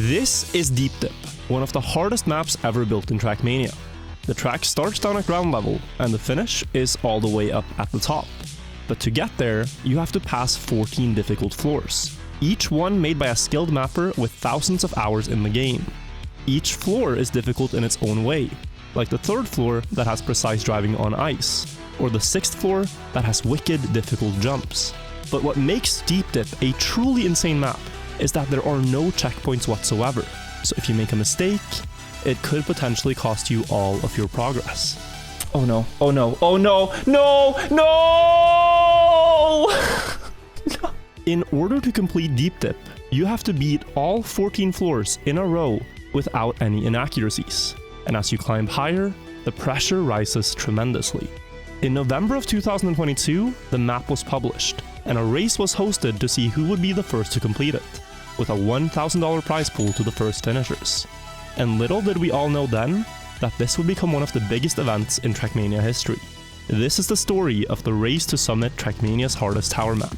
This is Deep Dip, one of the hardest maps ever built in Trackmania. The track starts down at ground level, and the finish is all the way up at the top. But to get there, you have to pass 14 difficult floors, each one made by a skilled mapper with thousands of hours in the game. Each floor is difficult in its own way, like the third floor that has precise driving on ice, or the sixth floor that has wicked difficult jumps. But what makes Deep Dip a truly insane map is that there are no checkpoints whatsoever, so if you make a mistake, it could potentially cost you all of your progress. Oh no, oh no, oh no, no, no! No! In order to complete Deep Dip, you have to beat all 14 floors in a row without any inaccuracies. And as you climb higher, the pressure rises tremendously. In November of 2022, the map was published, and a race was hosted to see who would be the first to complete it, with a $1,000 prize pool to the first finishers. And little did we all know then that this would become one of the biggest events in Trackmania history. This is the story of the race to summit Trackmania's hardest tower map.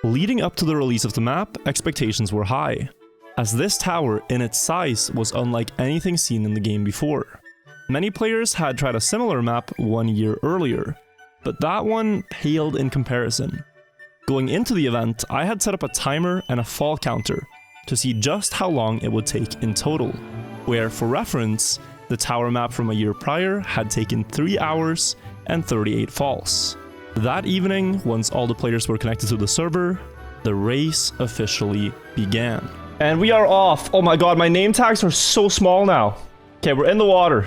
Leading up to the release of the map, expectations were high, as this tower in its size was unlike anything seen in the game before. Many players had tried a similar map 1 year earlier, but that one paled in comparison. Going into the event, I had set up a timer and a fall counter to see just how long it would take in total, where, for reference, the tower map from a year prior had taken 3 hours and 38 falls. That evening, once all the players were connected to the server, the race officially began. And we are off. Oh my god, my name tags are so small now. Okay, we're in the water.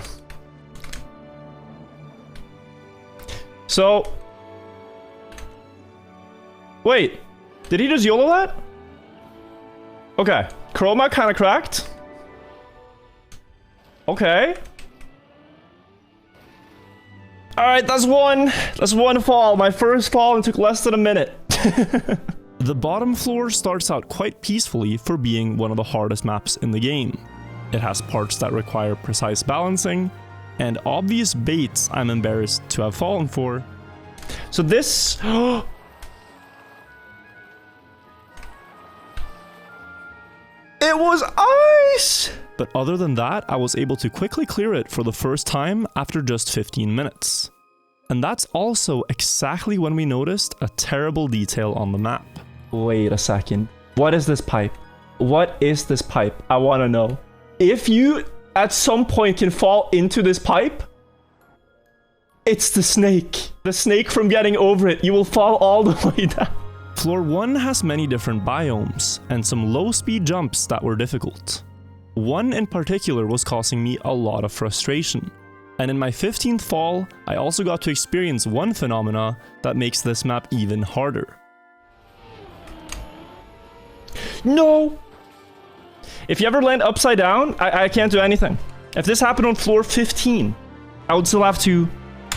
So... Wait, did he just YOLO that? Okay, chroma kind of cracked. Okay. Alright, that's one fall. My first fall and took less than a minute. The bottom floor starts out quite peacefully for being one of the hardest maps in the game. It has parts that require precise balancing, and obvious baits I'm embarrassed to have fallen for. So this... It was ice! But other than that, I was able to quickly clear it for the first time after just 15 minutes. And that's also exactly when we noticed a terrible detail on the map. Wait a second. What is this pipe? What is this pipe? I want to know. If you at some point can fall into this pipe, it's the snake. The snake from getting over it. You will fall all the way down. Floor 1 has many different biomes and some low-speed jumps that were difficult. One in particular was causing me a lot of frustration. And in my 15th fall, I also got to experience one phenomena that makes this map even harder. No! If you ever land upside down, I can't do anything. If this happened on floor 15, I would still have to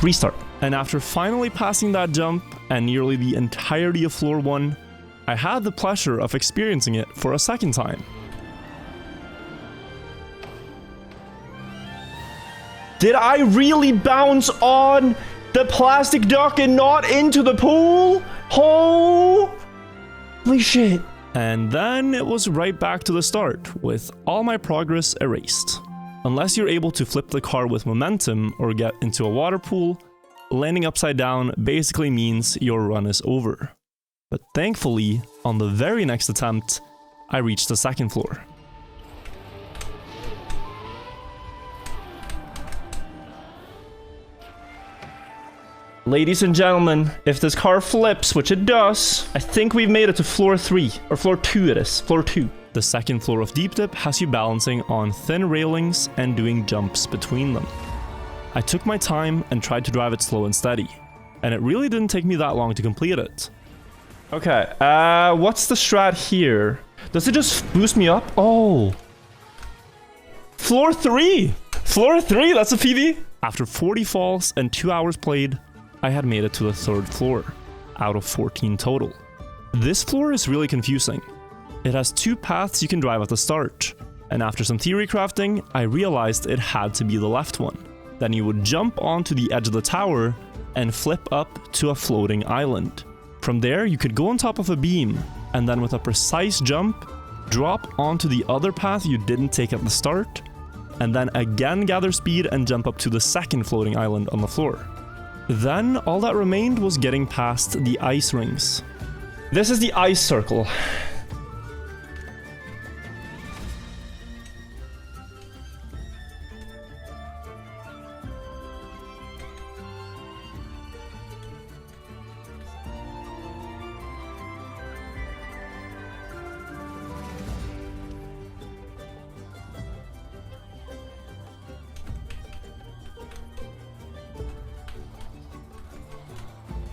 restart. And after finally passing that jump and nearly the entirety of floor 1, I had the pleasure of experiencing it for a second time. Did I really bounce on the plastic duck and not into the pool? Holy shit. And then it was right back to the start, with all my progress erased. Unless you're able to flip the car with momentum or get into a water pool, landing upside down basically means your run is over. But thankfully, on the very next attempt, I reached the second floor. Ladies and gentlemen, if this car flips, which it does, I think we've made it to floor 3, or floor 2 it is, floor 2. The second floor of Deep Dip has you balancing on thin railings and doing jumps between them. I took my time and tried to drive it slow and steady, and it really didn't take me that long to complete it. Okay, what's the strat here? Does it just boost me up? Oh. Floor 3! Floor 3, that's a PV? After 40 falls and 2 hours played, I had made it to the third floor, out of 14 total. This floor is really confusing. It has 2 paths you can drive at the start, And after some theory crafting, I realized it had to be the left one. Then you would jump onto the edge of the tower and flip up to a floating island. From there, you could go on top of a beam, and then with a precise jump, drop onto the other path you didn't take at the start, and then again gather speed and jump up to the second floating island on the floor. Then all that remained was getting past the ice rings. This is the ice circle.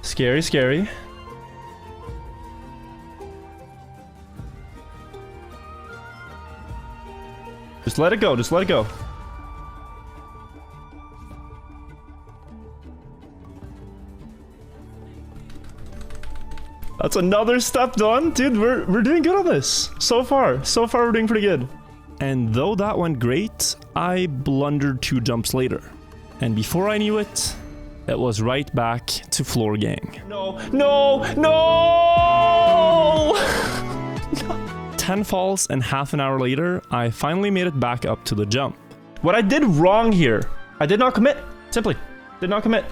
Scary, scary. Just let it go, just let it go. That's another step done. Dude, we're doing good on this. So far we're doing pretty good. And though that went great, I blundered 2 jumps later. And before I knew it, it was right back to floor gang. No, no, no! 10 falls and half an hour later, I finally made it back up to the jump. What I did wrong here, I did not commit. Simply, did not commit.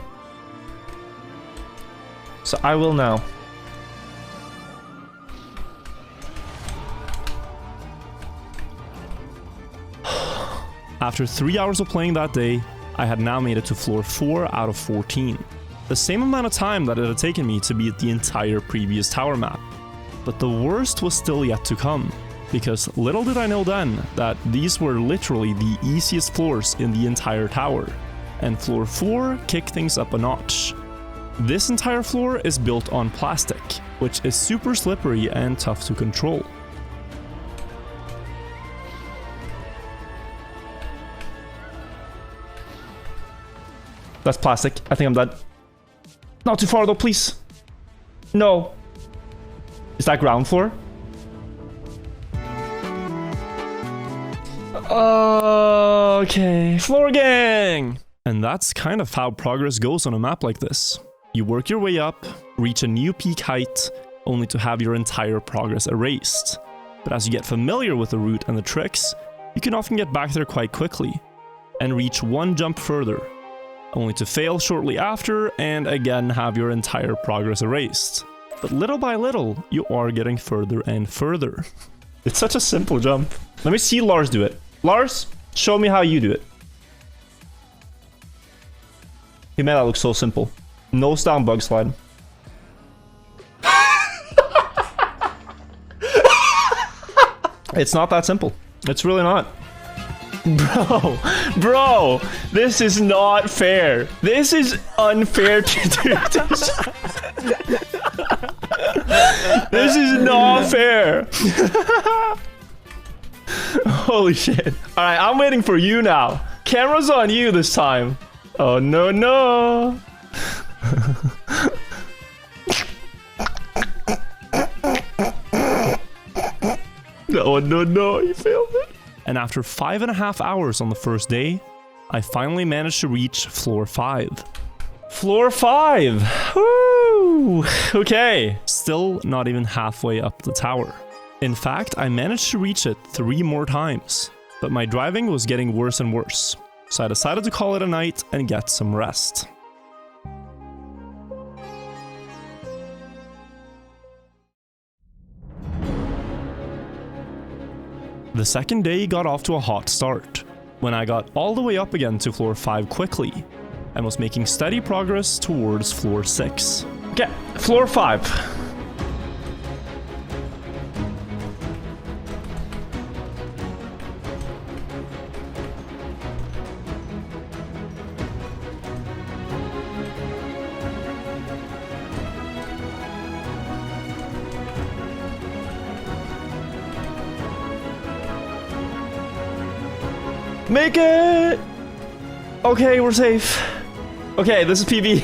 So I will now. After 3 hours of playing that day, I had now made it to floor 4 out of 14. The same amount of time that it had taken me to beat the entire previous tower map. But the worst was still yet to come, because little did I know then that these were literally the easiest floors in the entire tower, and floor 4 kicked things up a notch. This entire floor is built on plastic, which is super slippery and tough to control. That's plastic. I think I'm dead. Not too far though, please. No. Is that ground floor? Okay. Floor gang! And that's kind of how progress goes on a map like this. You work your way up, reach a new peak height, only to have your entire progress erased. But as you get familiar with the route and the tricks, you can often get back there quite quickly, and reach 1 jump further, only to fail shortly after and again have your entire progress erased. But little by little, you are getting further and further. It's such a simple jump. Let me see Lars do it. Lars, show me how you do it. He made that look so simple. Nose down bug slide. It's not that simple. It's really not. Bro, this is not fair. This is unfair to do this. This is not fair. Holy shit. Alright, I'm waiting for you now. Camera's on you this time. Oh no, no. No, no, no, you failed it. And after 5.5 hours on the first day, I finally managed to reach floor 5. Floor 5! Woo! Okay, still not even halfway up the tower. In fact, I managed to reach it 3 more times, but my driving was getting worse and worse, so I decided to call it a night and get some rest. The second day got off to a hot start, when I got all the way up again to floor 5 quickly, and was making steady progress towards floor 6. Okay, floor 5. Make it! Okay, we're safe. Okay, this is PB.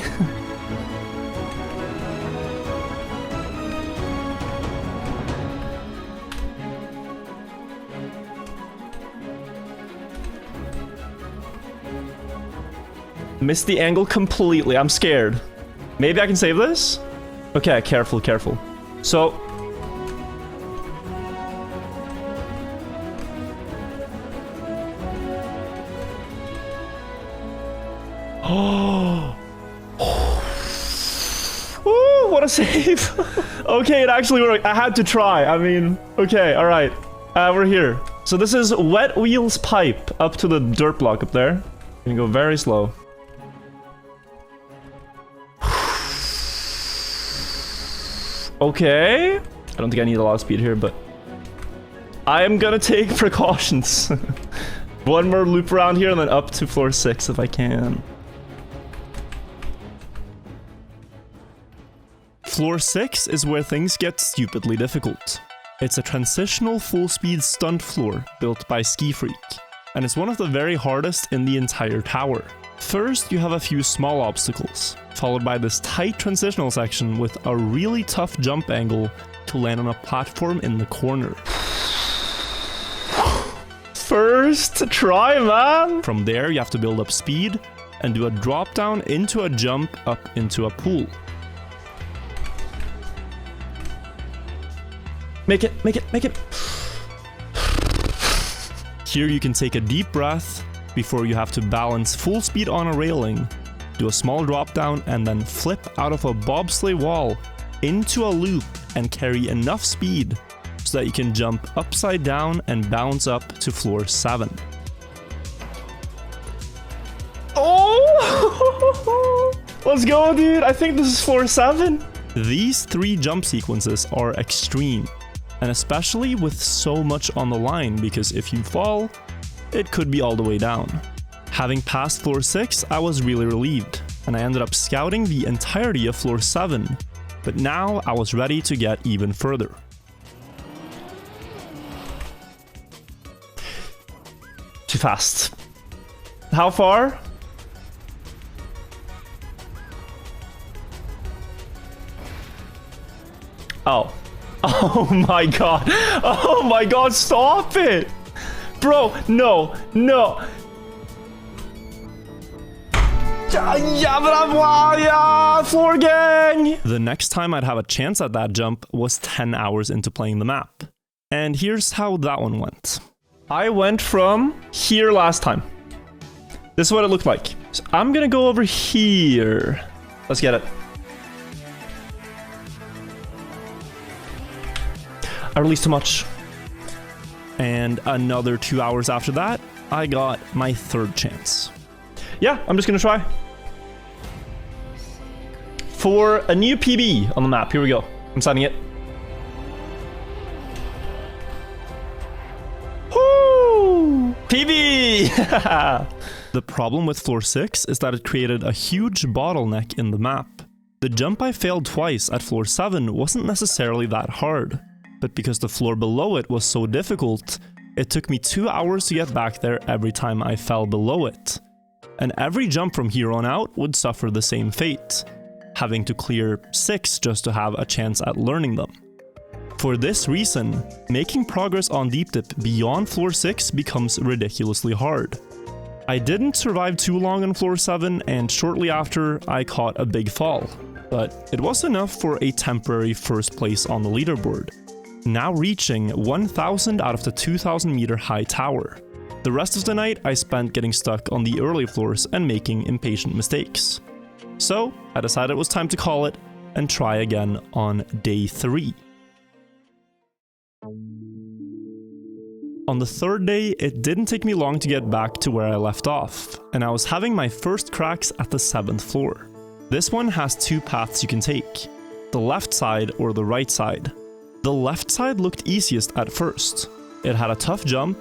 Missed the angle completely. I'm scared. Maybe I can save this? Okay, careful, careful. So... Oh! Ooh, what a save! Okay, it actually worked. I had to try. I mean, okay, all right. We're here. So this is Wet Wheels pipe up to the dirt block up there. Gonna go very slow. Okay. I don't think I need a lot of speed here, but I am gonna take precautions. One more loop around here and then up to floor 6 if I can. Floor 6 is where things get stupidly difficult. It's a transitional full-speed stunt floor built by Ski Freak, and it's one of the very hardest in the entire tower. First, you have a few small obstacles, followed by this tight transitional section with a really tough jump angle to land on a platform in the corner. First try, man! From there, you have to build up speed and do a drop down into a jump up into a pool. Make it, make it, make it. Here you can take a deep breath before you have to balance full speed on a railing, do a small drop down, and then flip out of a bobsleigh wall into a loop and carry enough speed so that you can jump upside down and bounce up to floor 7. Oh! Let's go, dude. I think this is floor 7. These 3 jump sequences are extreme, and especially with so much on the line, because if you fall, it could be all the way down. Having passed floor 6, I was really relieved, and I ended up scouting the entirety of floor 7, but now I was ready to get even further. Too fast. How far? Oh. Oh my god. Oh my god, stop it! Bro, no, no. Yeah, floor gang! The next time I'd have a chance at that jump was 10 hours into playing the map. And here's how that one went. I went from here last time. This is what it looked like. So I'm gonna go over here. Let's get it. I released too much. And another 2 hours after that, I got my 3rd chance. Yeah, I'm just gonna try. For a new PB on the map, here we go. I'm signing it. Woo! PB! The problem with floor 6 is that it created a huge bottleneck in the map. The jump I failed twice at floor 7 wasn't necessarily that hard, but because the floor below it was so difficult, it took me 2 hours to get back there every time I fell below it. And every jump from here on out would suffer the same fate, having to clear 6 just to have a chance at learning them. For this reason, making progress on Deep Dip beyond floor 6 becomes ridiculously hard. I didn't survive too long on floor 7, and shortly after, I caught a big fall, but it was enough for a temporary first place on the leaderboard, now reaching 1,000 out of the 2,000 meter high tower. The rest of the night I spent getting stuck on the early floors and making impatient mistakes. So I decided it was time to call it and try again on day 3. On the 3rd day, it didn't take me long to get back to where I left off, and I was having my first cracks at the 7th floor. This one has 2 paths you can take, the left side or the right side. The left side looked easiest at first. It had a tough jump.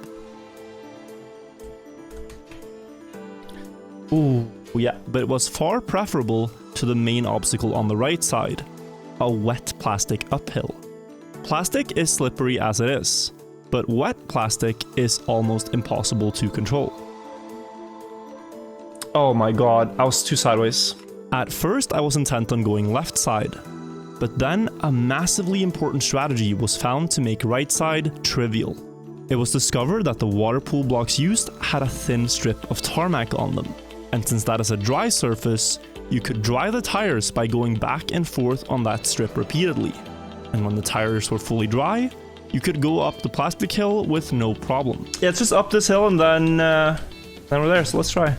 Ooh, yeah, but it was far preferable to the main obstacle on the right side, a wet plastic uphill. Plastic is slippery as it is, but wet plastic is almost impossible to control. Oh my god, I was too sideways. At first, I was intent on going left side, but then a massively important strategy was found to make right side trivial. It was discovered that the water pool blocks used had a thin strip of tarmac on them, And since that is a dry surface, you could dry the tires by going back and forth on that strip repeatedly. And when the tires were fully dry, you could go up the plastic hill with no problem. Yeah, it's just up this hill and then we're there, so let's try.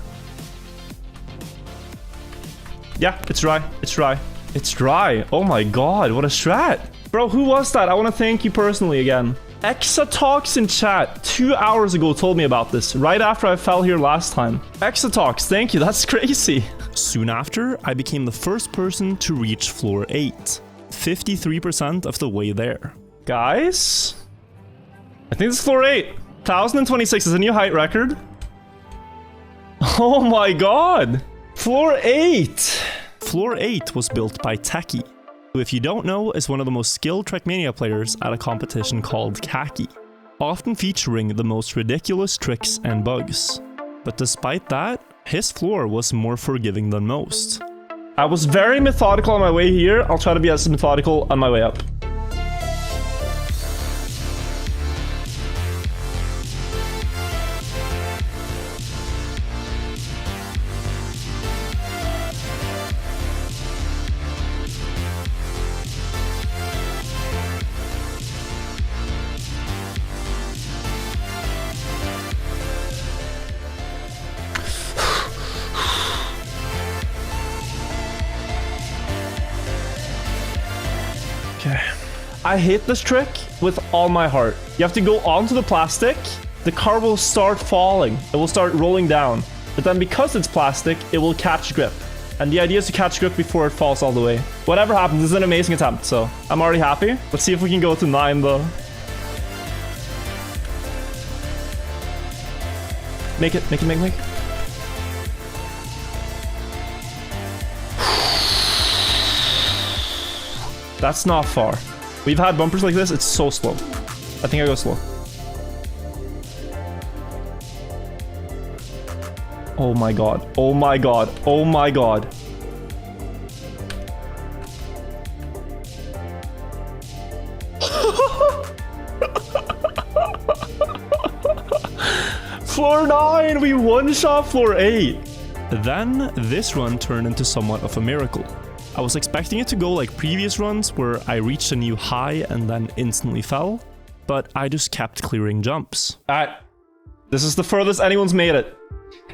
Yeah, it's dry, it's dry. It's dry. Oh my god, what a strat. Bro, who was that? I want to thank you personally again. Exatox in chat 2 hours ago told me about this, right after I fell here last time. Exatox, thank you, that's crazy. Soon after, I became the first person to reach floor 8. 53% of the way there. Guys? I think this is floor 8. 1026 is a new height record. Oh my god! Floor 8! Floor 8 was built by Techie, who, if you don't know, is one of the most skilled Trackmania players at a competition called Khaki, often featuring the most ridiculous tricks and bugs. But despite that, his floor was more forgiving than most. I was very methodical on my way here. I'll try to be as methodical on my way up. Okay. I hate this trick with all my heart. You have to go onto the plastic, the car will start falling, it will start rolling down. But then because it's plastic, it will catch grip. And the idea is to catch grip before it falls all the way. Whatever happens, this is an amazing attempt, so I'm already happy. Let's see if we can go to 9 though. Make it. That's not far. We've had bumpers like this, it's so slow. I think I go slow. Oh my god. Oh my god. Oh my god. Floor 9! We one-shot floor 8! Then, this run turned into somewhat of a miracle. I was expecting it to go like previous runs, where I reached a new high and then instantly fell, but I just kept clearing jumps. Alright, this is the furthest anyone's made it.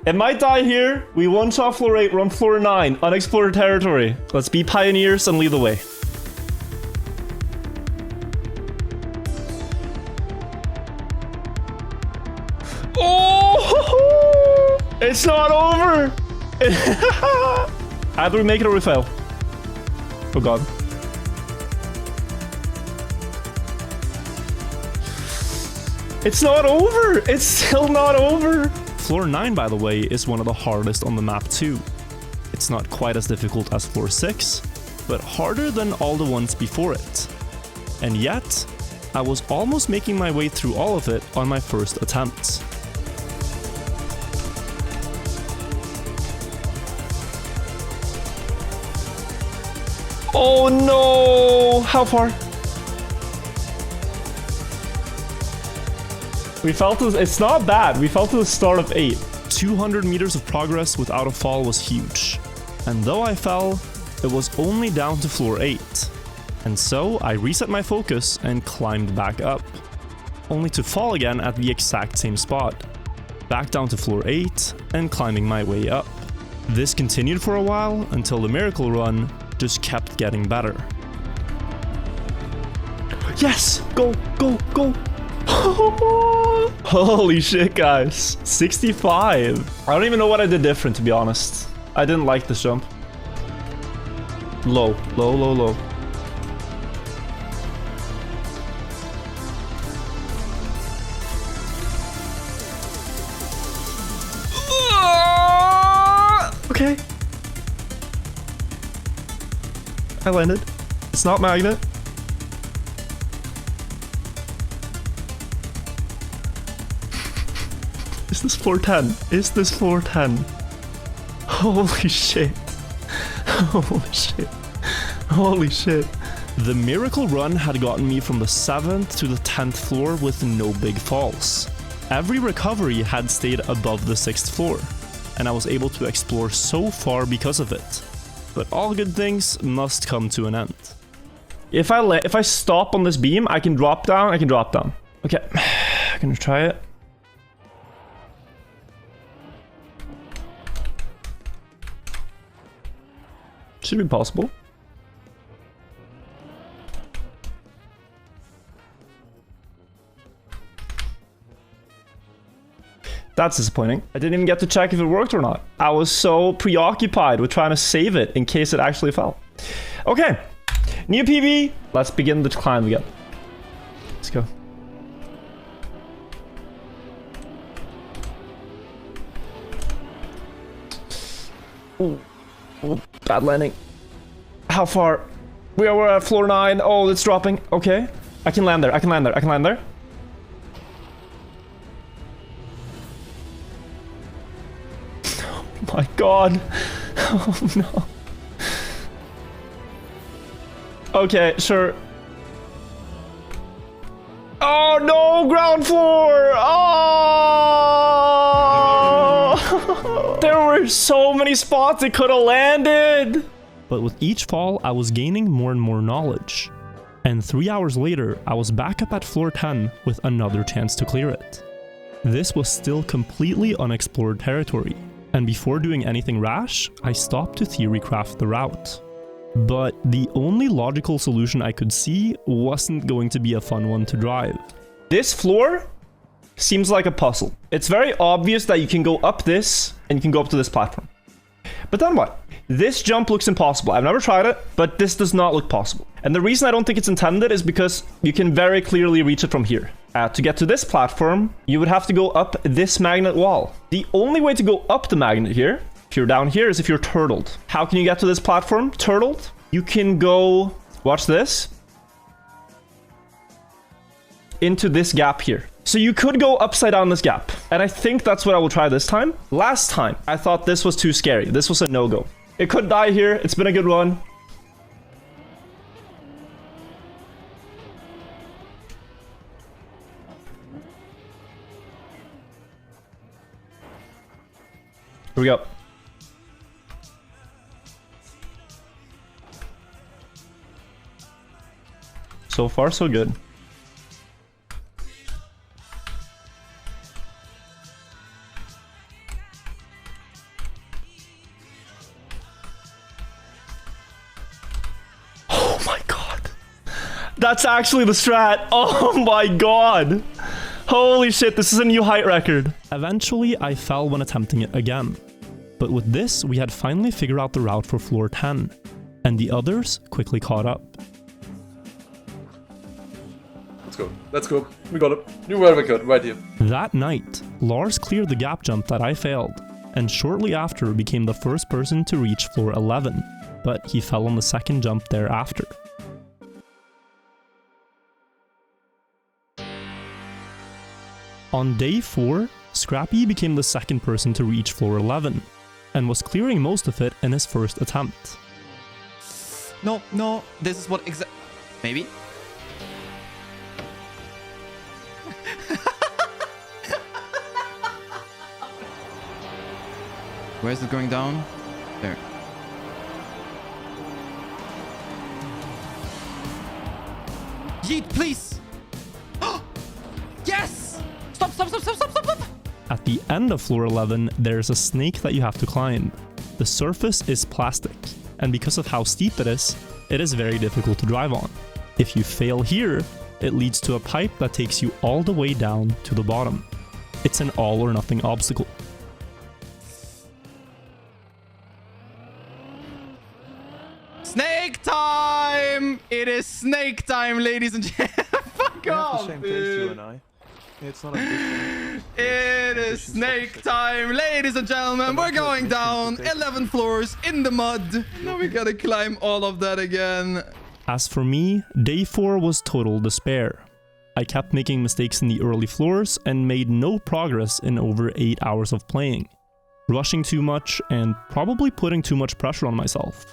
It might die here. We one-shot floor 8, we're on floor 9, unexplored territory. Let's be pioneers and lead the way. Oh! It's not over! Either we make it or we fail. Oh god. It's not over! It's still not over! Floor 9, by the way, is one of the hardest on the map too. It's not quite as difficult as floor 6, but harder than all the ones before it. And yet, I was almost making my way through all of it on my first attempt. Oh no! How far? We fell to... It's not bad. We fell to the start of 8. 200 meters of progress without a fall was huge. And though I fell, it was only down to floor 8. And so I reset my focus and climbed back up. Only to fall again at the exact same spot. Back down to floor 8 and climbing my way up. This continued for a while until the miracle run just kept getting better. Yes! Go, go, go! Holy shit, guys. 65. I don't even know what I did different, to be honest. I didn't like this jump. Low, low, low, low. Okay. I landed. It's not magnet. Is this floor 10? Is this floor 10? Holy shit. Holy shit. Holy shit. The miracle run had gotten me from the 7th to the 10th floor with no big falls. Every recovery had stayed above the 6th floor. and I was able to explore so far because of it. But all good things must come to an end. If I stop on this beam, I can drop down, Okay, I'm gonna try it. Should be possible. That's disappointing. I didn't even get to check if it worked or not. I was so preoccupied with trying to save it in case it actually fell. Okay, new PB. Let's begin the climb again. Let's go. Ooh. Oh, bad landing. How far? We're at floor 9. Oh, it's dropping. Okay. I can land there. I can land there. I can land there. Oh my god. Oh no. Okay, sure. Oh no, ground floor! Oh! There were so many spots it could have landed! But with each fall, I was gaining more and more knowledge. And 3 hours later, I was back up at floor 10 with another chance to clear it. This was still completely unexplored territory, and before doing anything rash, I stopped to theory craft the route. But the only logical solution I could see wasn't going to be a fun one to drive. This floor seems like a puzzle. It's very obvious that you can go up this and you can go up to this platform. But then what? This jump looks impossible. I've never tried it, but this does not look possible. And the reason I don't think it's intended is because you can very clearly reach it from here. To get to this platform, you would have to go up this magnet wall. The only way to go up the magnet here, if you're down here, is if you're turtled. How can you get to this platform turtled? You can go, watch this, into this gap here. So you could go upside down this gap. And I think that's what I will try this time. Last time, I thought this was too scary. This was a no-go. It could die here. It's been a good run. Here we go. So far, so good. Oh my god. That's actually the strat. Oh my god. Holy shit, this is a new height record. Eventually, I fell when attempting it again. But with this, we had finally figured out the route for floor 10, and the others quickly caught up. Let's go. Let's go. We got it. Knew where we could. Right here. That night, Lars cleared the gap jump that I failed, and shortly after became the first person to reach floor 11, but he fell on the second jump thereafter. On day 4, Scrappy became the second person to reach floor 11, and was clearing most of it in his first attempt. No, no, this is what maybe? Where is it going down? There. Yeet, please! Yes! Stop, stop, stop, stop, stop, stop, stop! At the end of floor 11, there's a snake that you have to climb. The surface is plastic, and because of how steep it is very difficult to drive on. If you fail here, it leads to a pipe that takes you all the way down to the bottom. It's an all or nothing obstacle. Snake time! It is snake time, ladies and gentlemen. Fuck off, dude. It's not a It is snake time, ladies and gentlemen. We're going down 11 floors in the mud. Now we gotta climb all of that again. As for me, day 4 was total despair. I kept making mistakes in the early floors and made no progress in over 8 hours of playing, rushing too much and probably putting too much pressure on myself.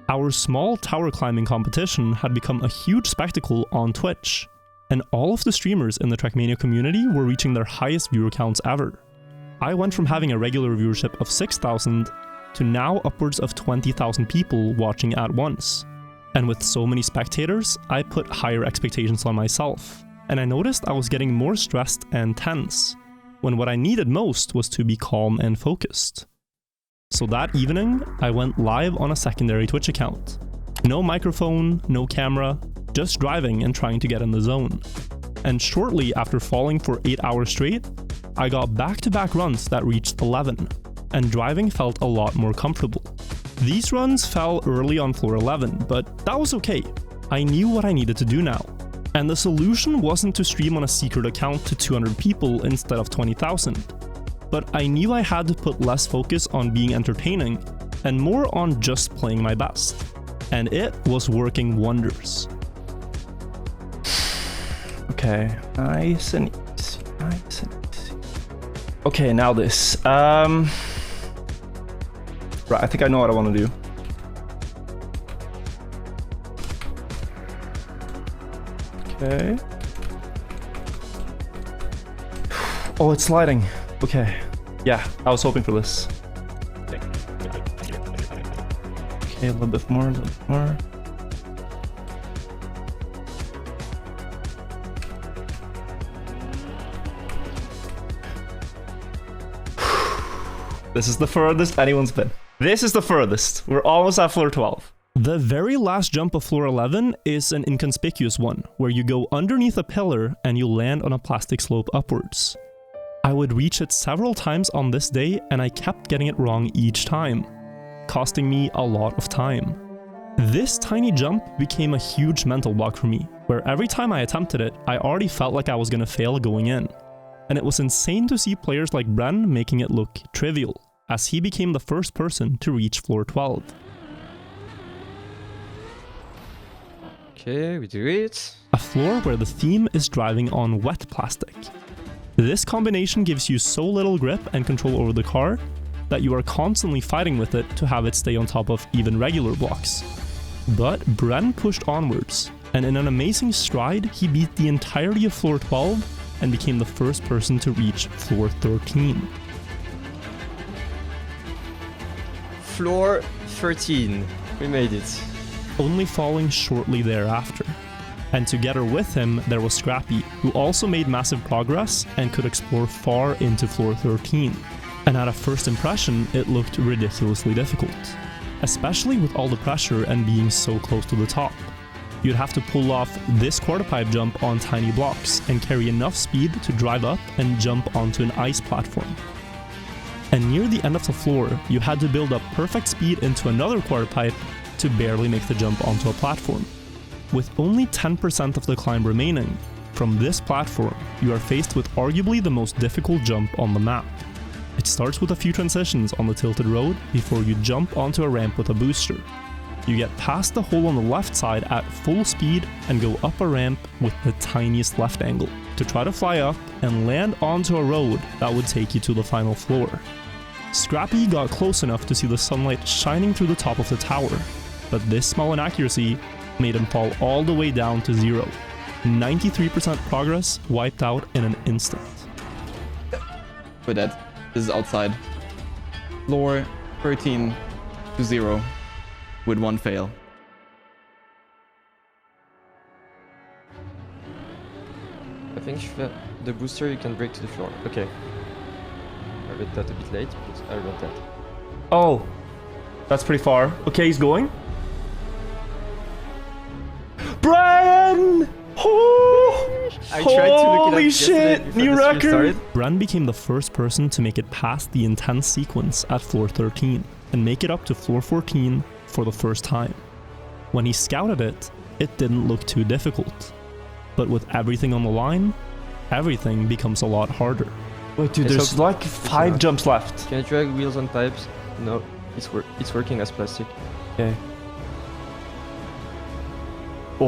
Our small tower climbing competition had become a huge spectacle on Twitch, and all of the streamers in the Trackmania community were reaching their highest viewer counts ever. I went from having a regular viewership of 6,000 to now upwards of 20,000 people watching at once. And with so many spectators, I put higher expectations on myself, and I noticed I was getting more stressed and tense, when what I needed most was to be calm and focused. So that evening, I went live on a secondary Twitch account. No microphone, no camera, just driving and trying to get in the zone. And shortly after falling for 8 hours straight, I got back-to-back runs that reached 11, and driving felt a lot more comfortable. These runs fell early on floor 11, but that was okay. I knew what I needed to do now. And the solution wasn't to stream on a secret account to 200 people instead of 20,000. But I knew I had to put less focus on being entertaining and more on just playing my best. And it was working wonders. Okay, nice and easy, nice and easy. Okay, now this. Right, I think I know what I want to do. Okay. Oh, it's sliding. Okay. Yeah, I was hoping for this. Okay, a little bit more, a little bit more. This is the furthest anyone's been. This is the furthest. We're almost at floor 12. The very last jump of floor 11 is an inconspicuous one, where you go underneath a pillar and you land on a plastic slope upwards. I would reach it several times on this day and I kept getting it wrong each time, costing me a lot of time. This tiny jump became a huge mental block for me, where every time I attempted it, I already felt like I was gonna fail going in. And it was insane to see players like Bren making it look trivial, as he became the first person to reach floor 12. Okay, we do it. A floor where the theme is driving on wet plastic. This combination gives you so little grip and control over the car that you are constantly fighting with it to have it stay on top of even regular blocks. But Bren pushed onwards, and in an amazing stride, he beat the entirety of floor 12 and became the first person to reach floor 13. Floor 13. We made it. Only falling shortly thereafter. And together with him, there was Scrappy, who also made massive progress and could explore far into floor 13. And at a first impression, it looked ridiculously difficult, especially with all the pressure and being so close to the top. You'd have to pull off this quarter pipe jump on tiny blocks and carry enough speed to drive up and jump onto an ice platform. And near the end of the floor, you had to build up perfect speed into another quarter pipe to barely make the jump onto a platform. With only 10% of the climb remaining, from this platform, you are faced with arguably the most difficult jump on the map. It starts with a few transitions on the tilted road before you jump onto a ramp with a booster. You get past the hole on the left side at full speed and go up a ramp with the tiniest left angle to try to fly up and land onto a road that would take you to the final floor. Scrappy got close enough to see the sunlight shining through the top of the tower, but this small inaccuracy made him fall all the way down to 0. 93% progress wiped out in an instant. We're dead. This is outside. Floor 13 to 0 with 1 fail. I think the booster you can break to the floor. Okay. I read that a bit late, but I read that. Oh, that's pretty far. Okay, he's going. Bren! Oh, I tried to look it up holy yesterday shit! before New the stream record! started. Bren became the first person to make it past the intense sequence at floor 13 and make it up to floor 14 for the first time. When he scouted it, it didn't look too difficult. But with everything on the line, everything becomes a lot harder. Wait, dude, Let's there's hope like it's 5 not. jumps left. Can I drag wheels on pipes? No, it's working as plastic. Okay. He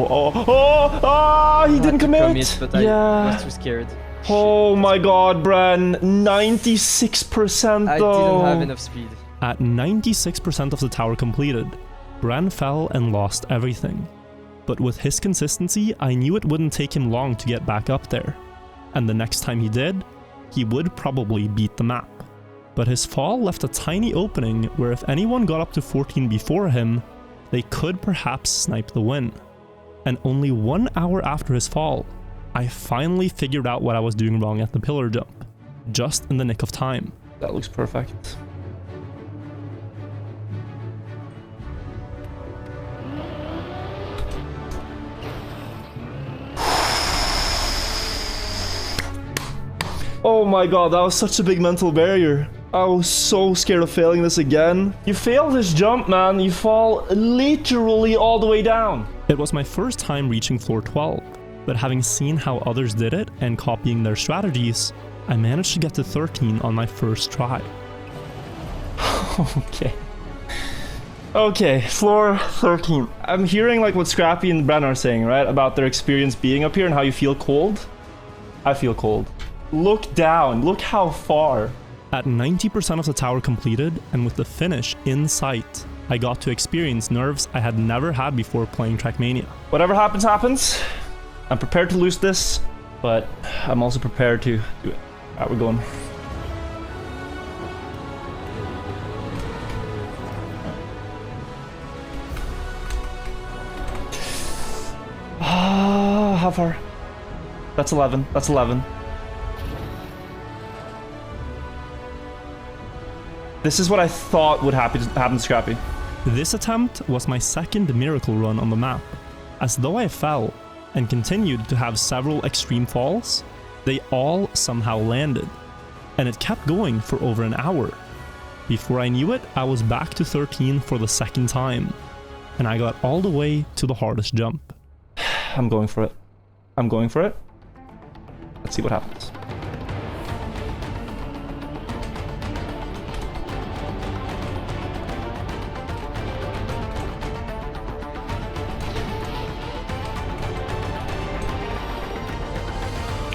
didn't commit! But I was too scared. Oh my god, Bren. 96% I though. didn't have enough speed. At 96% of the tower completed, Bren fell and lost everything. But with his consistency, I knew it wouldn't take him long to get back up there. And the next time he did, he would probably beat the map. but his fall left a tiny opening where if anyone got up to 14 before him, they could perhaps snipe the win. And only 1 hour after his fall, I finally figured out what I was doing wrong at the pillar jump, just in the nick of time. That looks perfect. Oh my god, that was such a big mental barrier. I was so scared of failing this again. You fail this jump, man. You fall literally all the way down. It was my first time reaching floor 12, but having seen how others did it and copying their strategies, I managed to get to 13 on my first try. Okay. Okay, floor 13. I'm hearing like what Scrappy and Bren are saying, right? About their experience being up here and how you feel cold. I feel cold. Look down. Look how far. At 90% of the tower completed, and with the finish in sight, I got to experience nerves I had never had before playing Trackmania. Whatever happens, happens. I'm prepared to lose this, but I'm also prepared to do it. Alright, we're going. How far? That's 11. That's 11. This is what I thought would happen to Scrappy. This attempt was my second miracle run on the map. As though I fell and continued to have several extreme falls, they all somehow landed, and it kept going for over an hour. Before I knew it, I was back to 13 for the second time, and I got all the way to the hardest jump. I'm going for it. I'm going for it. Let's see what happens.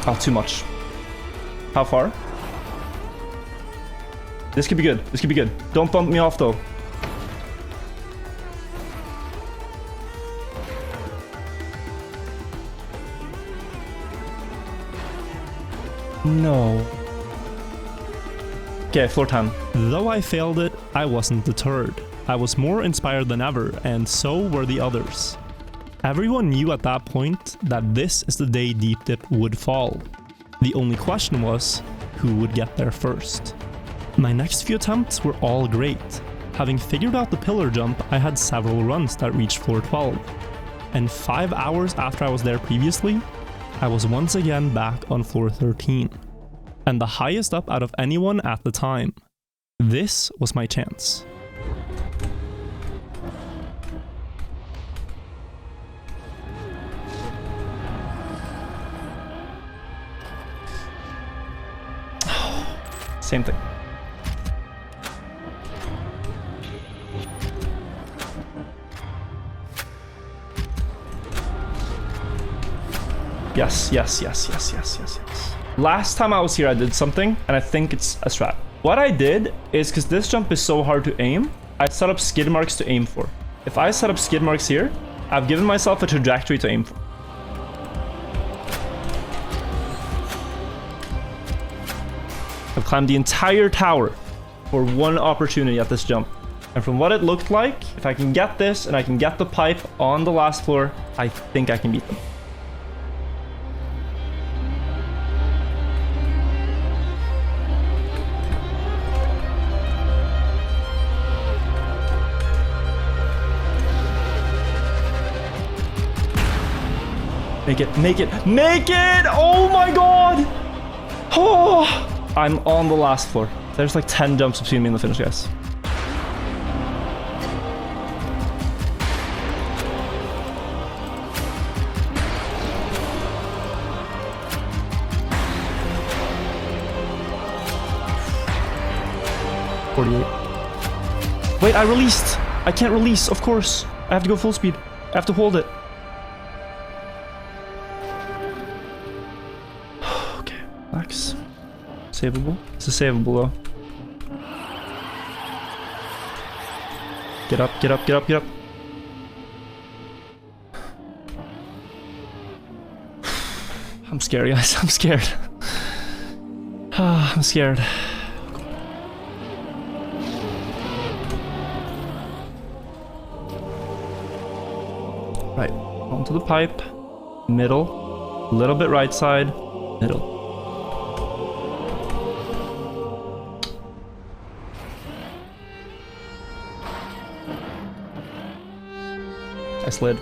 Oh, too much. How far? This could be good. This could be good. Don't bump me off, though. No. Okay, floor 10. Though I failed it, I wasn't deterred. I was more inspired than ever, and so were the others. Everyone knew at that point that this is the day Deep Dip would fall. The only question was, who would get there first? My next few attempts were all great. Having figured out the pillar jump, I had several runs that reached floor 12. And 5 hours after I was there previously, I was once again back on floor 13. And the highest up out of anyone at the time. This was my chance. Same thing. Yes, yes, yes, yes, yes, yes, yes. Last time I was here, I did something, and I think it's a strat. What I did is, because this jump is so hard to aim, I set up skid marks to aim for. If I set up skid marks here, I've given myself a trajectory to aim for. I've climbed the entire tower for one opportunity at this jump. And from what it looked like, if I can get this and I can get the pipe on the last floor, I think I can beat them. Make it, make it, make it! Oh my god! Oh! I'm on the last floor. There's like 10 jumps between me and the finish, guys. Wait, I released! I can't release, of course. I have to go full speed. I have to hold it. Okay, relax. Savable? This is savable though. Get up, get up, get up, get up. I'm scared, guys. I'm scared. I'm scared. Right, onto the pipe, middle, a little bit right side, middle. I slid.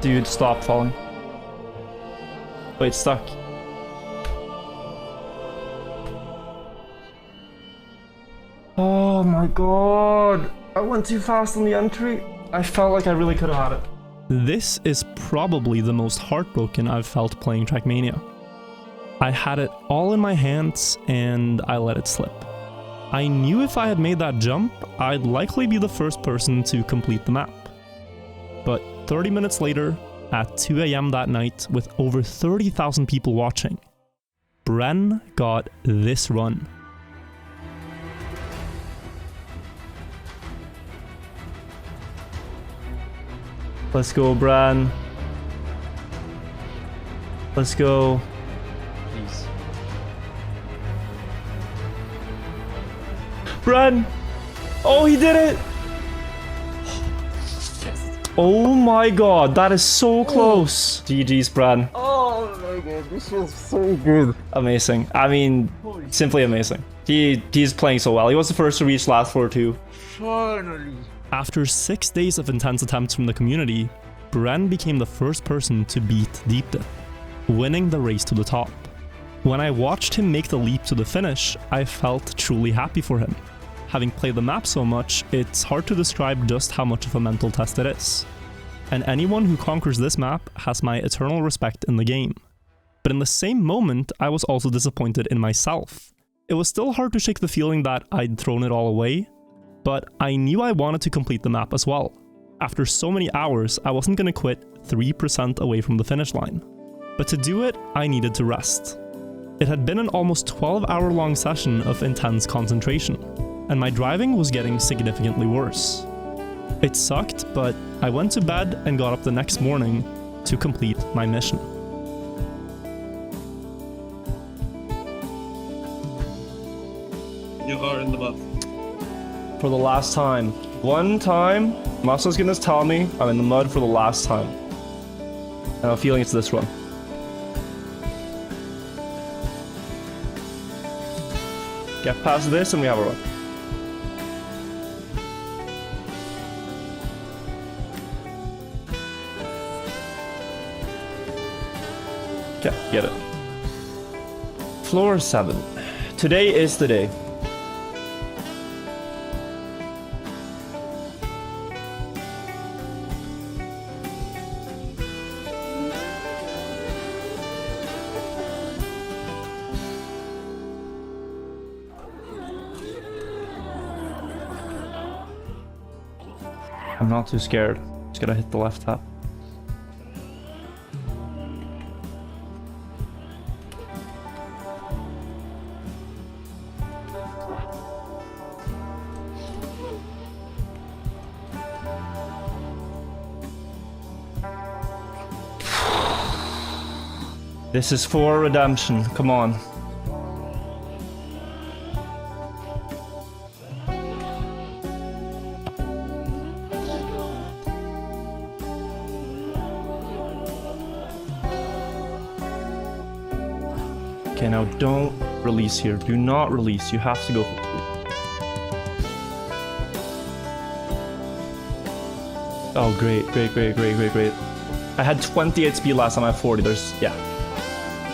Dude, stop falling. Wait, stuck. Oh my god. I went too fast on the entry. I felt like I really could have had it. This is probably the most heartbroken I've felt playing Trackmania. I had it all in my hands and I let it slip. I knew if I had made that jump, I'd likely be the first person to complete the map. But 30 minutes later, at 2 AM that night with over 30,000 people watching, Bren got this run. Let's go, Bran. Let's go. Please. Bran! Oh, he did it! Oh my god, that is so close. GG's, Bran. Oh my god, this was so good. Amazing. I mean, simply amazing. He's playing so well. He was the first to reach last floor too. Finally. After 6 days of intense attempts from the community, Bren became the first person to beat Deep Dip, winning the race to the top. When I watched him make the leap to the finish, I felt truly happy for him. Having played the map so much, it's hard to describe just how much of a mental test it is. And anyone who conquers this map has my eternal respect in the game. But in the same moment, I was also disappointed in myself. It was still hard to shake the feeling that I'd thrown it all away, but I knew I wanted to complete the map as well. After so many hours, I wasn't gonna quit 3% away from the finish line. But to do it, I needed to rest. It had been an almost 12-hour-long session of intense concentration, and my driving was getting significantly worse. It sucked, but I went to bed and got up the next morning to complete my mission. You are in the mud. For the last time. One time, Masa's gonna tell me I'm in the mud for the last time. And I have a feeling it's this run. Get past this and we have a run. Okay, get it. Floor 7. Today is the day. I'm not too scared. Just gotta hit the left tap. This is for redemption. Come on. Okay, now don't release here. Do not release. You have to go for it. Oh, great, great, great, great, great, great. I had 28 speed last time. I have 40. There's, yeah.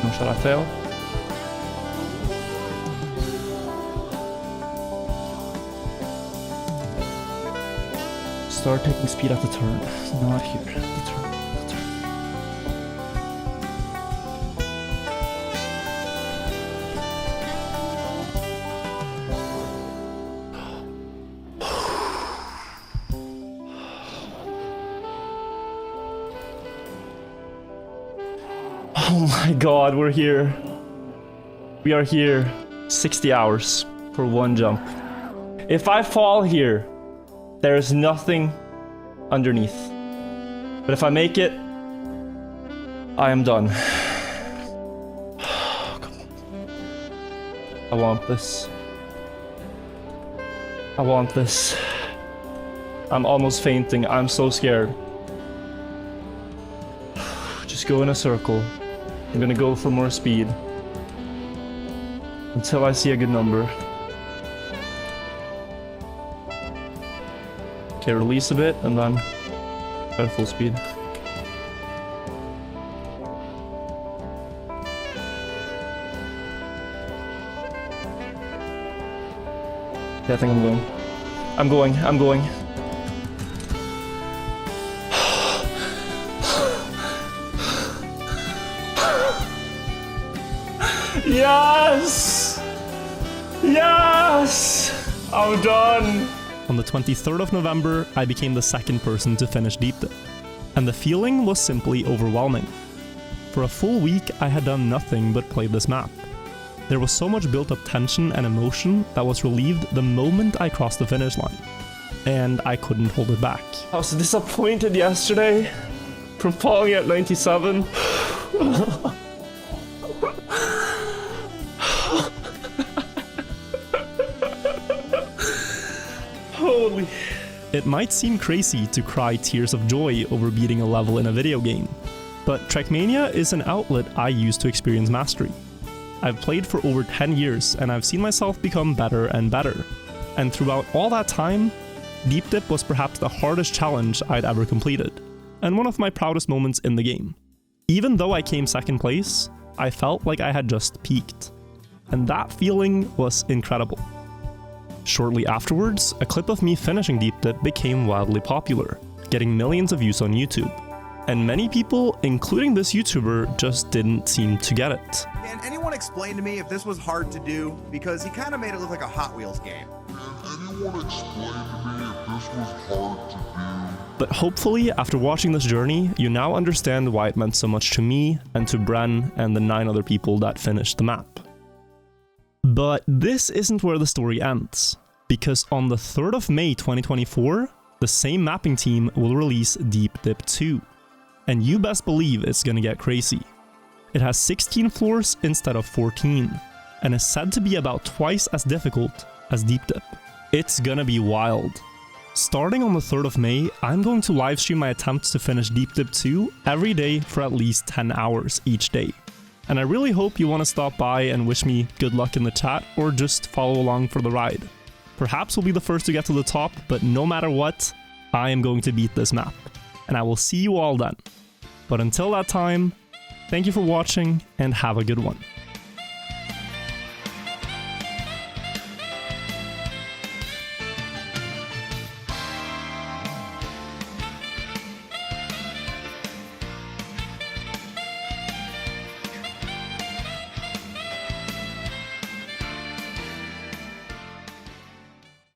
No shot I fail. Start taking speed at the turn. Not here. The turn. The turn. Oh my god, we're here. We are here. 60 hours for one jump. If I fall here, there is nothing underneath. But if I make it, I am done. Come on. I want this. I want this. I'm almost fainting. I'm so scared. Just go in a circle. I'm gonna go for more speed. Until I see a good number. Okay, release a bit and then at full speed. Yeah, I think I'm going. I'm going. Yes! Yes! I'm done! On the 23rd of November, I became the second person to finish Deep Dip, and the feeling was simply overwhelming. For a full week, I had done nothing but play this map. There was so much built-up tension and emotion that was relieved the moment I crossed the finish line, and I couldn't hold it back. I was disappointed yesterday from falling at 97. Holy. It might seem crazy to cry tears of joy over beating a level in a video game, but Trackmania is an outlet I use to experience mastery. I've played for over 10 years and I've seen myself become better and better. And throughout all that time, Deep Dip was perhaps the hardest challenge I'd ever completed, and one of my proudest moments in the game. Even though I came second place, I felt like I had just peaked. And that feeling was incredible. Shortly afterwards, a clip of me finishing Deep Dip became wildly popular, getting millions of views on YouTube. And many people, including this YouTuber, just didn't seem to get it. Can anyone explain to me if this was hard to do? Because he kind of made it look like a Hot Wheels game. Can anyone explain to me if this was hard to do? But hopefully, after watching this journey, you now understand why it meant so much to me and to Bren and the 9 other people that finished the map. But this isn't where the story ends, because on the 3rd of May 2024, the same mapping team will release Deep Dip 2. And you best believe it's gonna get crazy. It has 16 floors instead of 14, and is said to be about twice as difficult as Deep Dip. It's gonna be wild. Starting on the 3rd of May, I'm going to livestream my attempts to finish Deep Dip 2 every day for at least 10 hours each day. And I really hope you want to stop by and wish me good luck in the chat, or just follow along for the ride. Perhaps we'll be the first to get to the top, but no matter what, I am going to beat this map. And I will see you all then. But until that time, thank you for watching and have a good one.